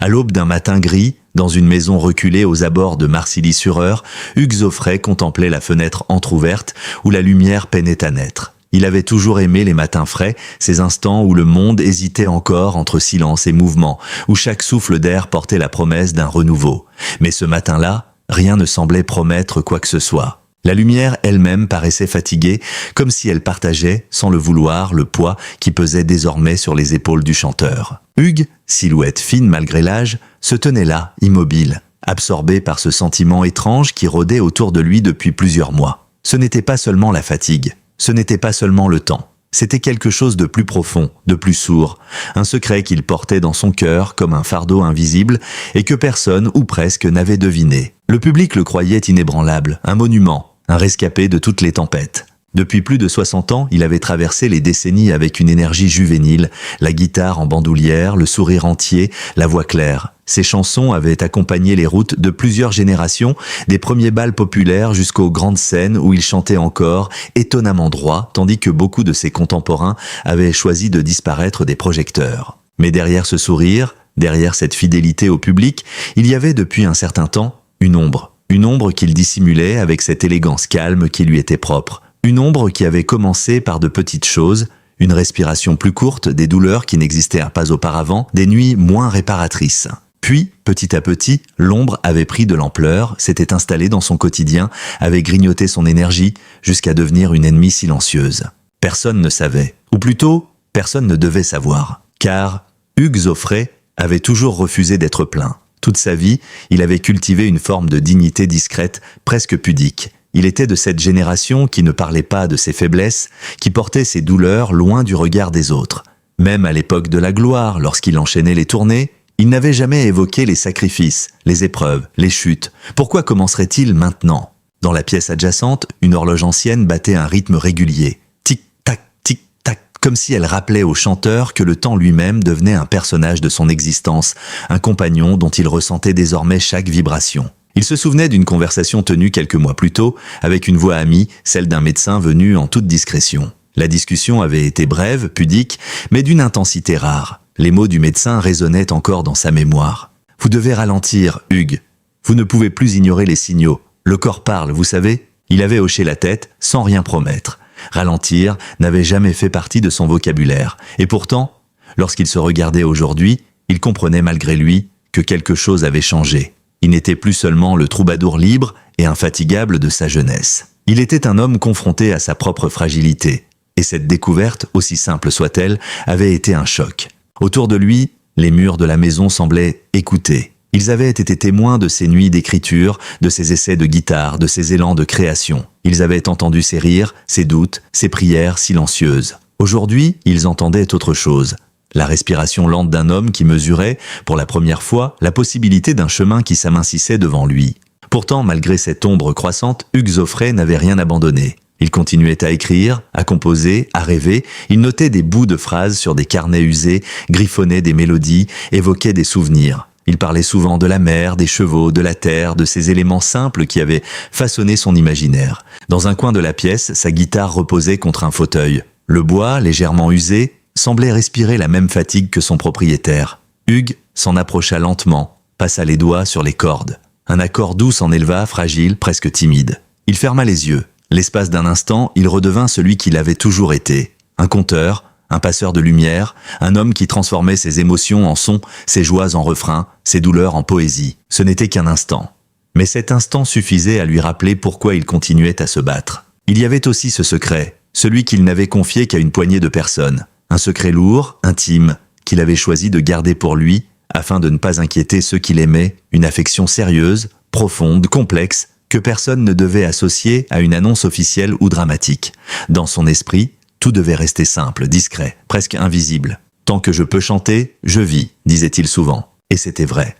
À l'aube d'un matin gris, dans une maison reculée aux abords de Marcilly-sur-Eure, Hugues Zoffray contemplait la fenêtre entr'ouverte où la lumière peinait à naître. Il avait toujours aimé les matins frais, ces instants où le monde hésitait encore entre silence et mouvement, où chaque souffle d'air portait la promesse d'un renouveau. Mais ce matin-là, rien ne semblait promettre quoi que ce soit. La lumière elle-même paraissait fatiguée, comme si elle partageait, sans le vouloir, le poids qui pesait désormais sur les épaules du chanteur. Hugues, silhouette fine malgré l'âge, se tenait là, immobile, absorbé par ce sentiment étrange qui rôdait autour de lui depuis plusieurs mois. Ce n'était pas seulement la fatigue, ce n'était pas seulement le temps. C'était quelque chose de plus profond, de plus sourd, un secret qu'il portait dans son cœur comme un fardeau invisible et que personne, ou presque, n'avait deviné. Le public le croyait inébranlable, un monument, un rescapé de toutes les tempêtes. Depuis plus de 60 ans, il avait traversé les décennies avec une énergie juvénile, la guitare en bandoulière, le sourire entier, la voix claire. Ses chansons avaient accompagné les routes de plusieurs générations, des premiers bals populaires jusqu'aux grandes scènes où il chantait encore, étonnamment droit, tandis que beaucoup de ses contemporains avaient choisi de disparaître des projecteurs. Mais derrière ce sourire, derrière cette fidélité au public, il y avait depuis un certain temps une ombre qu'il dissimulait avec cette élégance calme qui lui était propre. Une ombre qui avait commencé par de petites choses, une respiration plus courte, des douleurs qui n'existaient pas auparavant, des nuits moins réparatrices. Puis, petit à petit, l'ombre avait pris de l'ampleur, s'était installée dans son quotidien, avait grignoté son énergie, jusqu'à devenir une ennemie silencieuse. Personne ne savait, ou plutôt, personne ne devait savoir. Car Hugues Zoffray avait toujours refusé d'être plaint. Toute sa vie, il avait cultivé une forme de dignité discrète, presque pudique. Il était de cette génération qui ne parlait pas de ses faiblesses, qui portait ses douleurs loin du regard des autres. Même à l'époque de la gloire, lorsqu'il enchaînait les tournées, il n'avait jamais évoqué les sacrifices, les épreuves, les chutes. Pourquoi commencerait-il maintenant? Dans la pièce adjacente, une horloge ancienne battait un rythme régulier. Tic-tac, comme si elle rappelait au chanteur que le temps lui-même devenait un personnage de son existence, un compagnon dont il ressentait désormais chaque vibration. Il se souvenait d'une conversation tenue quelques mois plus tôt, avec une voix amie, celle d'un médecin venu en toute discrétion. La discussion avait été brève, pudique, mais d'une intensité rare. Les mots du médecin résonnaient encore dans sa mémoire. « Vous devez ralentir, Hugues. Vous ne pouvez plus ignorer les signaux. Le corps parle, vous savez ?» Il avait hoché la tête, sans rien promettre. Ralentir n'avait jamais fait partie de son vocabulaire. Et pourtant, lorsqu'il se regardait aujourd'hui, il comprenait malgré lui que quelque chose avait changé. Il n'était plus seulement le troubadour libre et infatigable de sa jeunesse. Il était un homme confronté à sa propre fragilité. Et cette découverte, aussi simple soit-elle, avait été un choc. Autour de lui, les murs de la maison semblaient écouter. Ils avaient été témoins de ses nuits d'écriture, de ses essais de guitare, de ses élans de création. Ils avaient entendu ses rires, ses doutes, ses prières silencieuses. Aujourd'hui, ils entendaient autre chose. La respiration lente d'un homme qui mesurait, pour la première fois, la possibilité d'un chemin qui s'amincissait devant lui. Pourtant, malgré cette ombre croissante, Hugues Zoffray n'avait rien abandonné. Il continuait à écrire, à composer, à rêver. Il notait des bouts de phrases sur des carnets usés, griffonnait des mélodies, évoquait des souvenirs. Il parlait souvent de la mer, des chevaux, de la terre, de ces éléments simples qui avaient façonné son imaginaire. Dans un coin de la pièce, sa guitare reposait contre un fauteuil. Le bois, légèrement usé, semblait respirer la même fatigue que son propriétaire. Hugues s'en approcha lentement, passa les doigts sur les cordes. Un accord doux s'en éleva, fragile, presque timide. Il ferma les yeux. L'espace d'un instant, il redevint celui qu'il avait toujours été. Un conteur, un passeur de lumière, un homme qui transformait ses émotions en sons, ses joies en refrains, ses douleurs en poésie. Ce n'était qu'un instant. Mais cet instant suffisait à lui rappeler pourquoi il continuait à se battre. Il y avait aussi ce secret, celui qu'il n'avait confié qu'à une poignée de personnes. Un secret lourd, intime, qu'il avait choisi de garder pour lui, afin de ne pas inquiéter ceux qu'il aimait, une affection sérieuse, profonde, complexe, que personne ne devait associer à une annonce officielle ou dramatique. Dans son esprit, tout devait rester simple, discret, presque invisible. « Tant que je peux chanter, je vis », disait-il souvent. Et c'était vrai.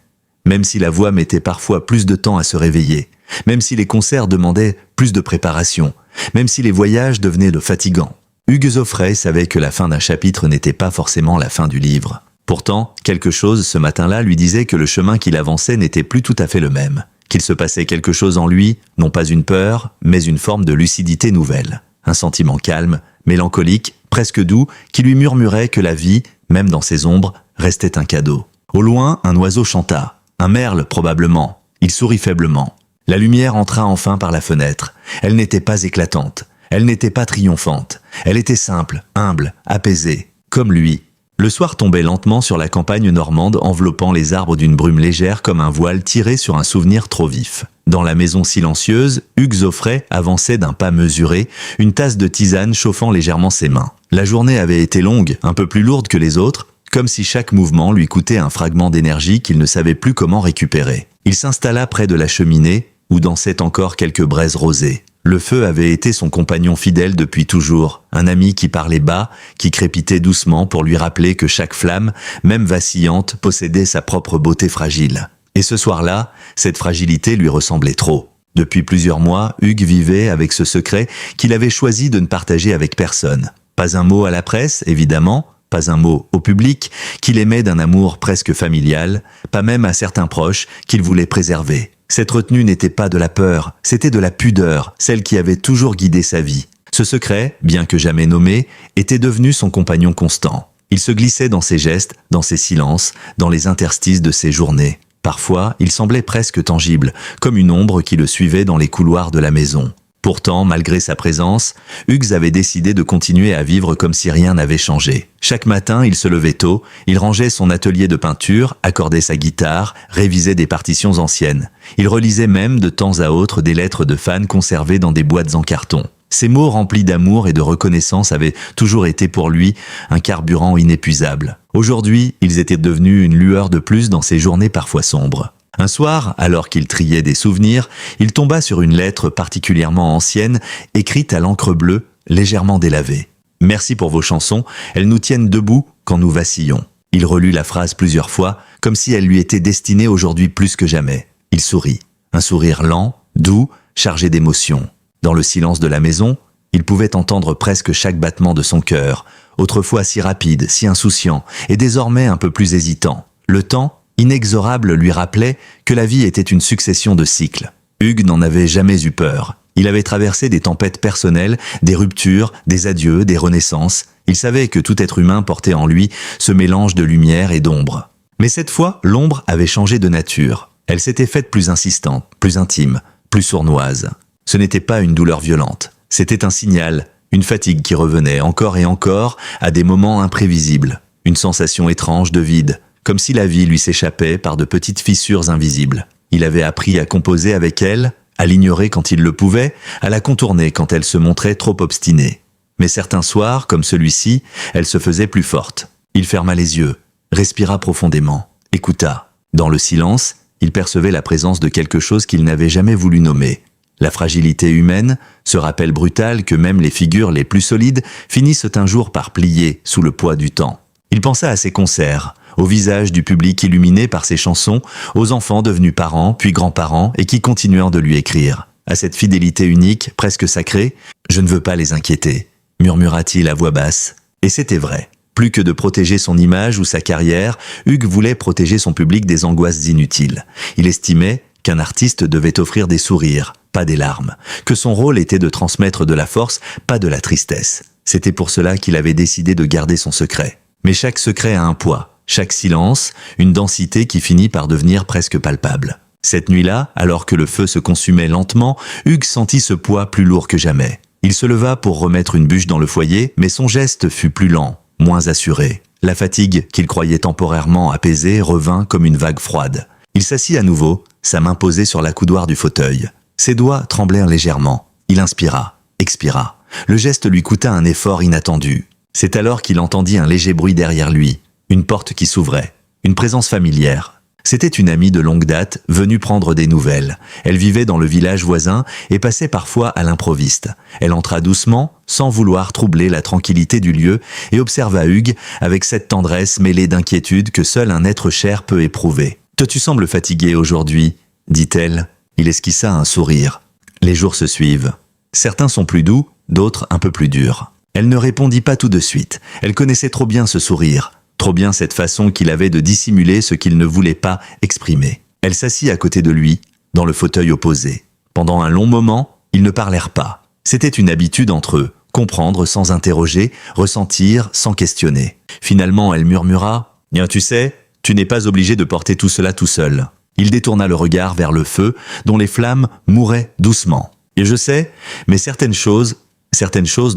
Même si la voix mettait parfois plus de temps à se réveiller, même si les concerts demandaient plus de préparation, même si les voyages devenaient fatigants, Hugues Zoffray savait que la fin d'un chapitre n'était pas forcément la fin du livre. Pourtant, quelque chose ce matin-là lui disait que le chemin qu'il avançait n'était plus tout à fait le même. Qu'il se passait quelque chose en lui, non pas une peur, mais une forme de lucidité nouvelle. Un sentiment calme, mélancolique, presque doux, qui lui murmurait que la vie, même dans ses ombres, restait un cadeau. Au loin, un oiseau chanta. Un merle, probablement. Il sourit faiblement. La lumière entra enfin par la fenêtre. Elle n'était pas éclatante. Elle n'était pas triomphante. Elle était simple, humble, apaisée. Comme lui. Le soir tombait lentement sur la campagne normande, enveloppant les arbres d'une brume légère comme un voile tiré sur un souvenir trop vif. Dans la maison silencieuse, Hugues Zoffray avançait d'un pas mesuré, une tasse de tisane chauffant légèrement ses mains. La journée avait été longue, un peu plus lourde que les autres, comme si chaque mouvement lui coûtait un fragment d'énergie qu'il ne savait plus comment récupérer. Il s'installa près de la cheminée, où dansaient encore quelques braises rosées. Le feu avait été son compagnon fidèle depuis toujours, un ami qui parlait bas, qui crépitait doucement pour lui rappeler que chaque flamme, même vacillante, possédait sa propre beauté fragile. Et ce soir-là, cette fragilité lui ressemblait trop. Depuis plusieurs mois, Hugues vivait avec ce secret qu'il avait choisi de ne partager avec personne. Pas un mot à la presse, évidemment, pas un mot au public, qu'il aimait d'un amour presque familial, pas même à certains proches qu'il voulait préserver. Cette retenue n'était pas de la peur, c'était de la pudeur, celle qui avait toujours guidé sa vie. Ce secret, bien que jamais nommé, était devenu son compagnon constant. Il se glissait dans ses gestes, dans ses silences, dans les interstices de ses journées. Parfois, il semblait presque tangible, comme une ombre qui le suivait dans les couloirs de la maison. Pourtant, malgré sa présence, Hugues avait décidé de continuer à vivre comme si rien n'avait changé. Chaque matin, il se levait tôt, il rangeait son atelier de peinture, accordait sa guitare, révisait des partitions anciennes. Il relisait même de temps à autre des lettres de fans conservées dans des boîtes en carton. Ces mots remplis d'amour et de reconnaissance avaient toujours été pour lui un carburant inépuisable. Aujourd'hui, ils étaient devenus une lueur de plus dans ses journées parfois sombres. Un soir, alors qu'il triait des souvenirs, il tomba sur une lettre particulièrement ancienne, écrite à l'encre bleue, légèrement délavée. « Merci pour vos chansons, elles nous tiennent debout quand nous vacillons. » Il relut la phrase plusieurs fois, comme si elle lui était destinée aujourd'hui plus que jamais. Il sourit. Un sourire lent, doux, chargé d'émotion. Dans le silence de la maison, il pouvait entendre presque chaque battement de son cœur, autrefois si rapide, si insouciant, et désormais un peu plus hésitant. Le temps, inexorable, lui rappelait que la vie était une succession de cycles. Hugues n'en avait jamais eu peur. Il avait traversé des tempêtes personnelles, des ruptures, des adieux, des renaissances. Il savait que tout être humain portait en lui ce mélange de lumière et d'ombre. Mais cette fois, l'ombre avait changé de nature. Elle s'était faite plus insistante, plus intime, plus sournoise. Ce n'était pas une douleur violente. C'était un signal, une fatigue qui revenait encore et encore à des moments imprévisibles. Une sensation étrange de vide, comme si la vie lui s'échappait par de petites fissures invisibles. Il avait appris à composer avec elle, à l'ignorer quand il le pouvait, à la contourner quand elle se montrait trop obstinée. Mais certains soirs, comme celui-ci, elle se faisait plus forte. Il ferma les yeux, respira profondément, écouta. Dans le silence, il percevait la présence de quelque chose qu'il n'avait jamais voulu nommer. La fragilité humaine, ce rappel brutal que même les figures les plus solides finissent un jour par plier sous le poids du temps. Il pensa à ses concerts, au visage du public illuminé par ses chansons, aux enfants devenus parents puis grands-parents et qui continuèrent de lui écrire. À cette fidélité unique, presque sacrée, « Je ne veux pas les inquiéter », murmura-t-il à voix basse. Et c'était vrai. Plus que de protéger son image ou sa carrière, Hugues voulait protéger son public des angoisses inutiles. Il estimait qu'un artiste devait offrir des sourires, pas des larmes, que son rôle était de transmettre de la force, pas de la tristesse. C'était pour cela qu'il avait décidé de garder son secret. Mais chaque secret a un poids, chaque silence, une densité qui finit par devenir presque palpable. Cette nuit-là, alors que le feu se consumait lentement, Hugues sentit ce poids plus lourd que jamais. Il se leva pour remettre une bûche dans le foyer, mais son geste fut plus lent, moins assuré. La fatigue, qu'il croyait temporairement apaisée, revint comme une vague froide. Il s'assit à nouveau, sa main posée sur la coudoir du fauteuil. Ses doigts tremblèrent légèrement. Il inspira, expira. Le geste lui coûta un effort inattendu. C'est alors qu'il entendit un léger bruit derrière lui. Une porte qui s'ouvrait. Une présence familière. C'était une amie de longue date, venue prendre des nouvelles. Elle vivait dans le village voisin et passait parfois à l'improviste. Elle entra doucement, sans vouloir troubler la tranquillité du lieu, et observa Hugues avec cette tendresse mêlée d'inquiétude que seul un être cher peut éprouver. « Tu sembles fatigué aujourd'hui », dit-elle. Il esquissa un sourire. Les jours se suivent. Certains sont plus doux, d'autres un peu plus durs. Elle ne répondit pas tout de suite. Elle connaissait trop bien ce sourire, trop bien cette façon qu'il avait de dissimuler ce qu'il ne voulait pas exprimer. Elle s'assit à côté de lui, dans le fauteuil opposé. Pendant un long moment, ils ne parlèrent pas. C'était une habitude entre eux, comprendre sans interroger, ressentir sans questionner. Finalement, elle murmura « Bien, tu sais, Tu n'es pas obligé de porter tout cela tout seul. Il détourna le regard vers le feu, dont les flammes mouraient doucement. Et je sais, mais certaines choses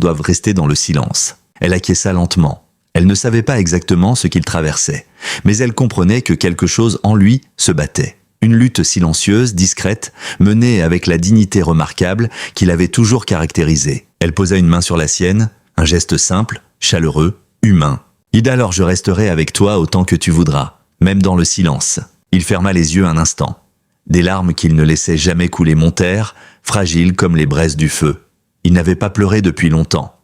doivent rester dans le silence. Elle acquiesça lentement. Elle ne savait pas exactement ce qu'il traversait, mais elle comprenait que quelque chose en lui se battait. Une lutte silencieuse, discrète, menée avec la dignité remarquable qui l'avait toujours caractérisée. Elle posa une main sur la sienne, un geste simple, chaleureux, humain. « Ida, alors je resterai avec toi autant que tu voudras, même dans le silence. » Il ferma les yeux un instant. Des larmes qu'il ne laissait jamais couler montèrent, fragiles comme les braises du feu. Il n'avait pas pleuré depuis longtemps.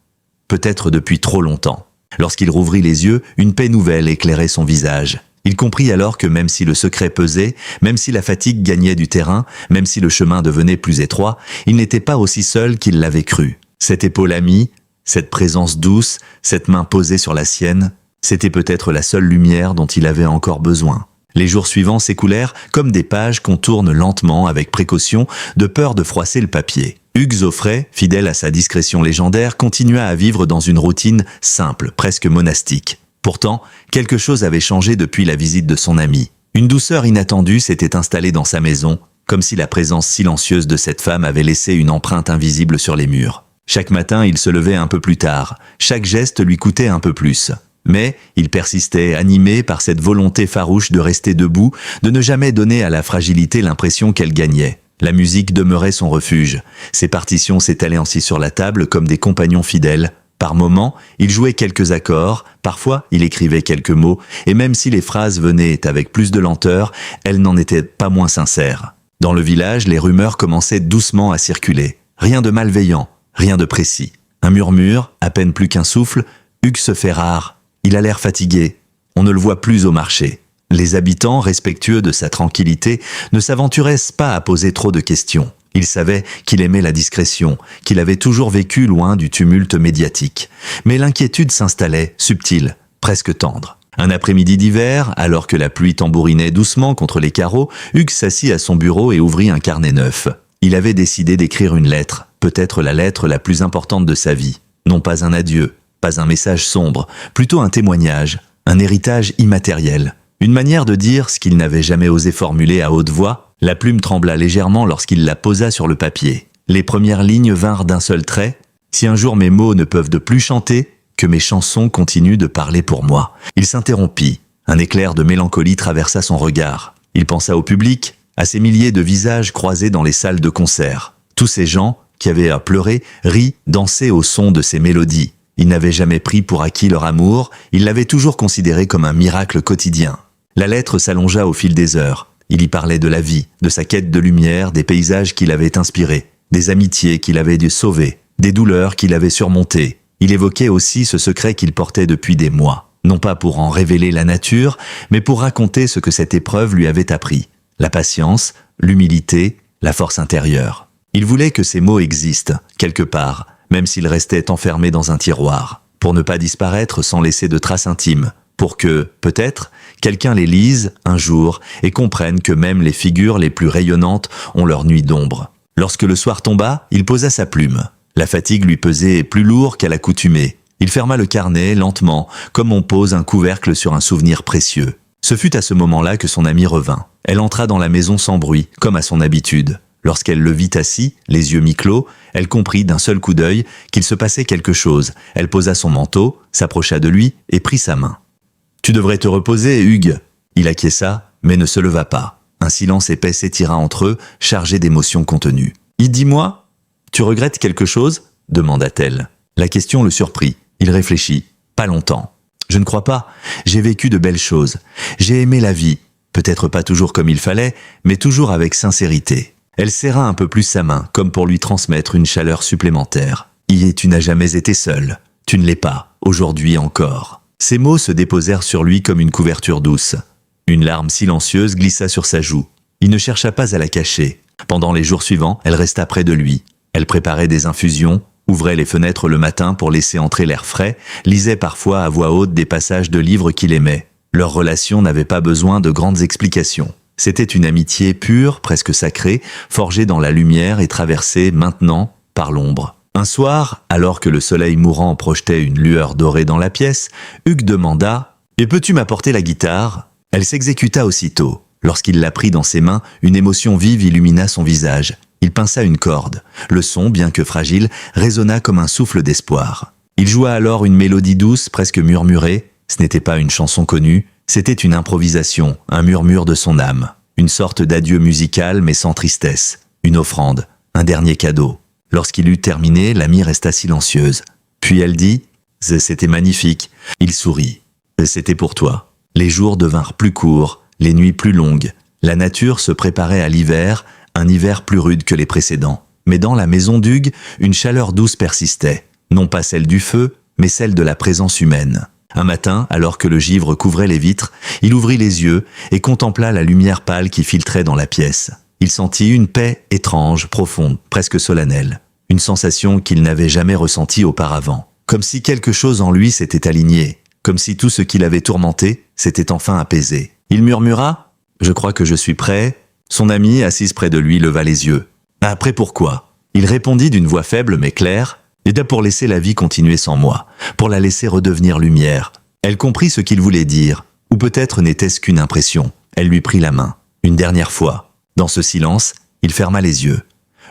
Peut-être depuis trop longtemps. Lorsqu'il rouvrit les yeux, une paix nouvelle éclairait son visage. Il comprit alors que même si le secret pesait, même si la fatigue gagnait du terrain, même si le chemin devenait plus étroit, il n'était pas aussi seul qu'il l'avait cru. Cette épaule amie, cette présence douce, cette main posée sur la sienne, c'était peut-être la seule lumière dont il avait encore besoin. Les jours suivants s'écoulèrent comme des pages qu'on tourne lentement avec précaution, de peur de froisser le papier. Hugues Zoffray, fidèle à sa discrétion légendaire, continua à vivre dans une routine simple, presque monastique. Pourtant, quelque chose avait changé depuis la visite de son ami. Une douceur inattendue s'était installée dans sa maison, comme si la présence silencieuse de cette femme avait laissé une empreinte invisible sur les murs. Chaque matin, il se levait un peu plus tard. Chaque geste lui coûtait un peu plus. Mais il persistait, animé par cette volonté farouche de rester debout, de ne jamais donner à la fragilité l'impression qu'elle gagnait. La musique demeurait son refuge. Ses partitions s'étalaient ainsi sur la table comme des compagnons fidèles. Par moments, il jouait quelques accords, parfois il écrivait quelques mots, et même si les phrases venaient avec plus de lenteur, elles n'en étaient pas moins sincères. Dans le village, les rumeurs commençaient doucement à circuler. Rien de malveillant, rien de précis. Un murmure, à peine plus qu'un souffle, Hugues se fait rare. Il a l'air fatigué. On ne le voit plus au marché. Les habitants, respectueux de sa tranquillité, ne s'aventuraient pas à poser trop de questions. Ils savaient qu'il aimait la discrétion, qu'il avait toujours vécu loin du tumulte médiatique. Mais l'inquiétude s'installait, subtile, presque tendre. Un après-midi d'hiver, alors que la pluie tambourinait doucement contre les carreaux, Hugues s'assit à son bureau et ouvrit un carnet neuf. Il avait décidé d'écrire une lettre, peut-être la lettre la plus importante de sa vie. Non pas un adieu, pas un message sombre, plutôt un témoignage, un héritage immatériel. Une manière de dire ce qu'il n'avait jamais osé formuler à haute voix. La plume trembla légèrement lorsqu'il la posa sur le papier. Les premières lignes vinrent d'un seul trait. « Si un jour mes mots ne peuvent de plus chanter, que mes chansons continuent de parler pour moi. » Il s'interrompit. Un éclair de mélancolie traversa son regard. Il pensa au public, à ces milliers de visages croisés dans les salles de concert. Tous ces gens, qui avaient à pleurer, rient, dansaient au son de ces mélodies. Il n'avait jamais pris pour acquis leur amour, il l'avait toujours considéré comme un miracle quotidien. La lettre s'allongea au fil des heures. Il y parlait de la vie, de sa quête de lumière, des paysages qui l'avaient inspiré, des amitiés qu'il avait dû sauver, des douleurs qu'il avait surmontées. Il évoquait aussi ce secret qu'il portait depuis des mois, non pas pour en révéler la nature, mais pour raconter ce que cette épreuve lui avait appris. La patience, l'humilité, la force intérieure. Il voulait que ces mots existent, quelque part, même s'ils restaient enfermés dans un tiroir, pour ne pas disparaître sans laisser de traces intimes, pour que, peut-être, quelqu'un les lise un jour et comprenne que même les figures les plus rayonnantes ont leur nuit d'ombre. Lorsque le soir tomba, il posa sa plume. La fatigue lui pesait plus lourd qu'à l'accoutumée. Il ferma le carnet lentement, comme on pose un couvercle sur un souvenir précieux. Ce fut à ce moment-là que son amie revint. Elle entra dans la maison sans bruit, comme à son habitude. Lorsqu'elle le vit assis, les yeux mi-clos, elle comprit d'un seul coup d'œil qu'il se passait quelque chose. Elle posa son manteau, s'approcha de lui et prit sa main. « Tu devrais te reposer, Hugues !» Il acquiesça, mais ne se leva pas. Un silence épais s'étira entre eux, chargé d'émotions contenues. « Dis-moi, tu regrettes quelque chose ?» demanda-t-elle. La question le surprit. Il réfléchit. Pas longtemps. « Je ne crois pas. J'ai vécu de belles choses. J'ai aimé la vie. Peut-être pas toujours comme il fallait, mais toujours avec sincérité. » Elle serra un peu plus sa main, comme pour lui transmettre une chaleur supplémentaire. « Et tu n'as jamais été seul. Tu ne l'es pas, aujourd'hui encore. » Ces mots se déposèrent sur lui comme une couverture douce. Une larme silencieuse glissa sur sa joue. Il ne chercha pas à la cacher. Pendant les jours suivants, elle resta près de lui. Elle préparait des infusions, ouvrait les fenêtres le matin pour laisser entrer l'air frais, lisait parfois à voix haute des passages de livres qu'il aimait. Leur relation n'avait pas besoin de grandes explications. C'était une amitié pure, presque sacrée, forgée dans la lumière et traversée maintenant par l'ombre. Un soir, alors que le soleil mourant projetait une lueur dorée dans la pièce, Hugues demanda « Et peux-tu m'apporter la guitare ?» Elle s'exécuta aussitôt. Lorsqu'il la prit dans ses mains, une émotion vive illumina son visage. Il pinça une corde. Le son, bien que fragile, résonna comme un souffle d'espoir. Il joua alors une mélodie douce, presque murmurée. Ce n'était pas une chanson connue, c'était une improvisation, un murmure de son âme. Une sorte d'adieu musical, mais sans tristesse. Une offrande, un dernier cadeau. Lorsqu'il eut terminé, l'amie resta silencieuse. Puis elle dit « C'était magnifique ». Il sourit. « C'était pour toi ». Les jours devinrent plus courts, les nuits plus longues. La nature se préparait à l'hiver, un hiver plus rude que les précédents. Mais dans la maison d'Hugues, une chaleur douce persistait. Non pas celle du feu, mais celle de la présence humaine. Un matin, alors que le givre couvrait les vitres, il ouvrit les yeux et contempla la lumière pâle qui filtrait dans la pièce. Il sentit une paix étrange, profonde, presque solennelle. Une sensation qu'il n'avait jamais ressentie auparavant. Comme si quelque chose en lui s'était aligné. Comme si tout ce qui l'avait tourmenté s'était enfin apaisé. Il murmura « Je crois que je suis prêt ». Son amie, assise près de lui, leva les yeux. « Après pourquoi ?» Il répondit d'une voix faible mais claire « Et pour laisser la vie continuer sans moi, pour la laisser redevenir lumière. » Elle comprit ce qu'il voulait dire, ou peut-être n'était-ce qu'une impression. Elle lui prit la main, une dernière fois. Dans ce silence, il ferma les yeux.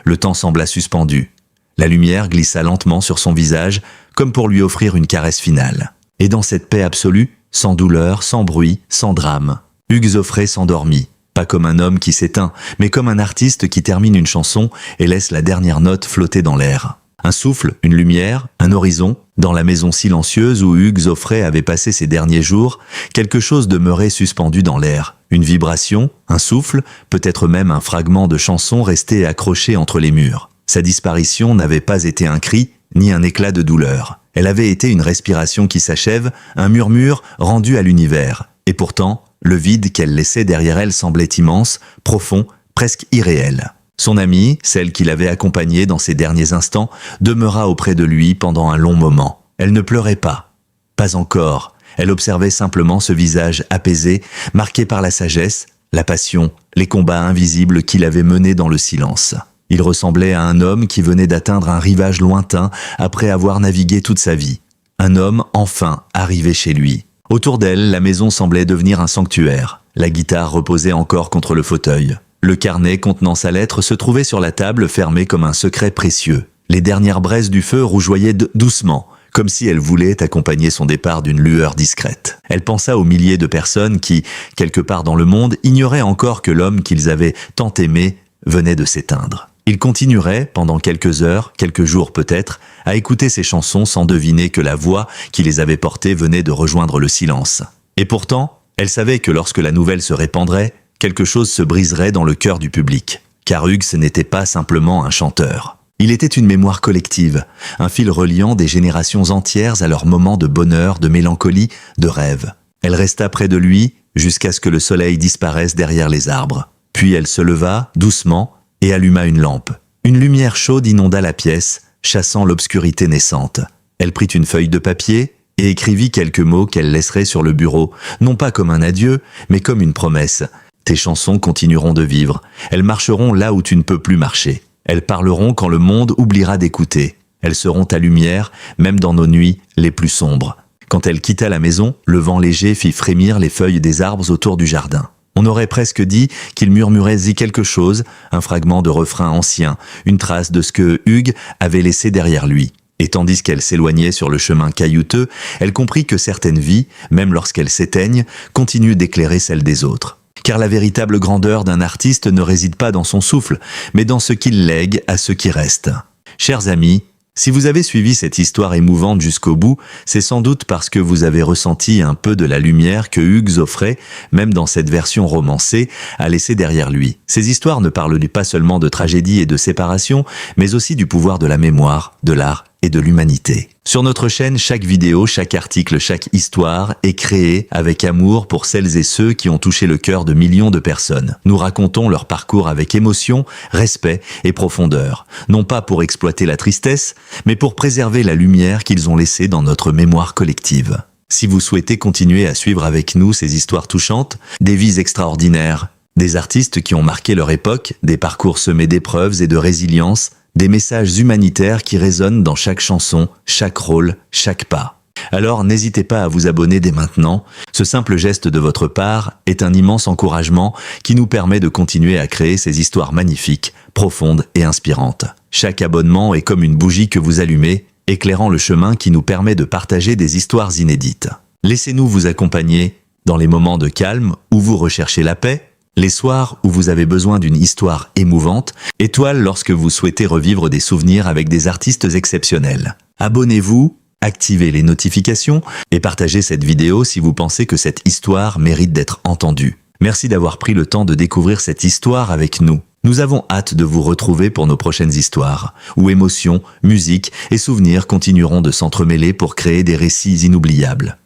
Le temps sembla suspendu. La lumière glissa lentement sur son visage, comme pour lui offrir une caresse finale. Et dans cette paix absolue, sans douleur, sans bruit, sans drame, Hugues Aufray s'endormit. Pas comme un homme qui s'éteint, mais comme un artiste qui termine une chanson et laisse la dernière note flotter dans l'air. Un souffle, une lumière, un horizon. Dans la maison silencieuse où Hugues Aufray avait passé ses derniers jours, quelque chose demeurait suspendu dans l'air. Une vibration, un souffle, peut-être même un fragment de chanson resté accroché entre les murs. Sa disparition n'avait pas été un cri, ni un éclat de douleur. Elle avait été une respiration qui s'achève, un murmure rendu à l'univers. Et pourtant, le vide qu'elle laissait derrière elle semblait immense, profond, presque irréel. Son amie, celle qui l'avait accompagnée dans ses derniers instants, demeura auprès de lui pendant un long moment. Elle ne pleurait pas. Pas encore. Elle observait simplement ce visage apaisé, marqué par la sagesse, la passion, les combats invisibles qu'il avait menés dans le silence. Il ressemblait à un homme qui venait d'atteindre un rivage lointain après avoir navigué toute sa vie. Un homme enfin arrivé chez lui. Autour d'elle, la maison semblait devenir un sanctuaire. La guitare reposait encore contre le fauteuil. Le carnet contenant sa lettre se trouvait sur la table fermé comme un secret précieux. Les dernières braises du feu rougeoyaient doucement, comme si elle voulait accompagner son départ d'une lueur discrète. Elle pensa aux milliers de personnes qui, quelque part dans le monde, ignoraient encore que l'homme qu'ils avaient tant aimé venait de s'éteindre. Ils continueraient, pendant quelques heures, quelques jours peut-être, à écouter ces chansons sans deviner que la voix qui les avait portées venait de rejoindre le silence. Et pourtant, elle savait que lorsque la nouvelle se répandrait, quelque chose se briserait dans le cœur du public. Car Hugues n'était pas simplement un chanteur. Il était une mémoire collective, un fil reliant des générations entières à leurs moments de bonheur, de mélancolie, de rêve. Elle resta près de lui jusqu'à ce que le soleil disparaisse derrière les arbres. Puis elle se leva, doucement, et alluma une lampe. Une lumière chaude inonda la pièce, chassant l'obscurité naissante. Elle prit une feuille de papier et écrivit quelques mots qu'elle laisserait sur le bureau, non pas comme un adieu, mais comme une promesse. Tes chansons continueront de vivre. Elles marcheront là où tu ne peux plus marcher. Elles parleront quand le monde oubliera d'écouter. Elles seront ta lumière, même dans nos nuits les plus sombres. Quand elle quitta la maison, le vent léger fit frémir les feuilles des arbres autour du jardin. On aurait presque dit qu'il murmurait quelque chose, un fragment de refrain ancien, une trace de ce que Hugues avait laissé derrière lui. Et tandis qu'elle s'éloignait sur le chemin caillouteux, elle comprit que certaines vies, même lorsqu'elles s'éteignent, continuent d'éclairer celles des autres. Car la véritable grandeur d'un artiste ne réside pas dans son souffle, mais dans ce qu'il lègue à ceux qui restent. Chers amis, si vous avez suivi cette histoire émouvante jusqu'au bout, c'est sans doute parce que vous avez ressenti un peu de la lumière que Hugues Aufray, même dans cette version romancée, a laissé derrière lui. Ces histoires ne parlent pas seulement de tragédie et de séparation, mais aussi du pouvoir de la mémoire, de l'art et de l'humanité. Sur notre chaîne, chaque vidéo, chaque article, chaque histoire est créée avec amour pour celles et ceux qui ont touché le cœur de millions de personnes. Nous racontons leur parcours avec émotion, respect et profondeur, non pas pour exploiter la tristesse, mais pour préserver la lumière qu'ils ont laissée dans notre mémoire collective. Si vous souhaitez continuer à suivre avec nous ces histoires touchantes, des vies extraordinaires, des artistes qui ont marqué leur époque, des parcours semés d'épreuves et de résilience, des messages humanitaires qui résonnent dans chaque chanson, chaque rôle, chaque pas. Alors n'hésitez pas à vous abonner dès maintenant. Ce simple geste de votre part est un immense encouragement qui nous permet de continuer à créer ces histoires magnifiques, profondes et inspirantes. Chaque abonnement est comme une bougie que vous allumez, éclairant le chemin qui nous permet de partager des histoires inédites. Laissez-nous vous accompagner dans les moments de calme où vous recherchez la paix, les soirs où vous avez besoin d'une histoire émouvante, étoiles lorsque vous souhaitez revivre des souvenirs avec des artistes exceptionnels. Abonnez-vous, activez les notifications et partagez cette vidéo si vous pensez que cette histoire mérite d'être entendue. Merci d'avoir pris le temps de découvrir cette histoire avec nous. Nous avons hâte de vous retrouver pour nos prochaines histoires, où émotions, musique et souvenirs continueront de s'entremêler pour créer des récits inoubliables.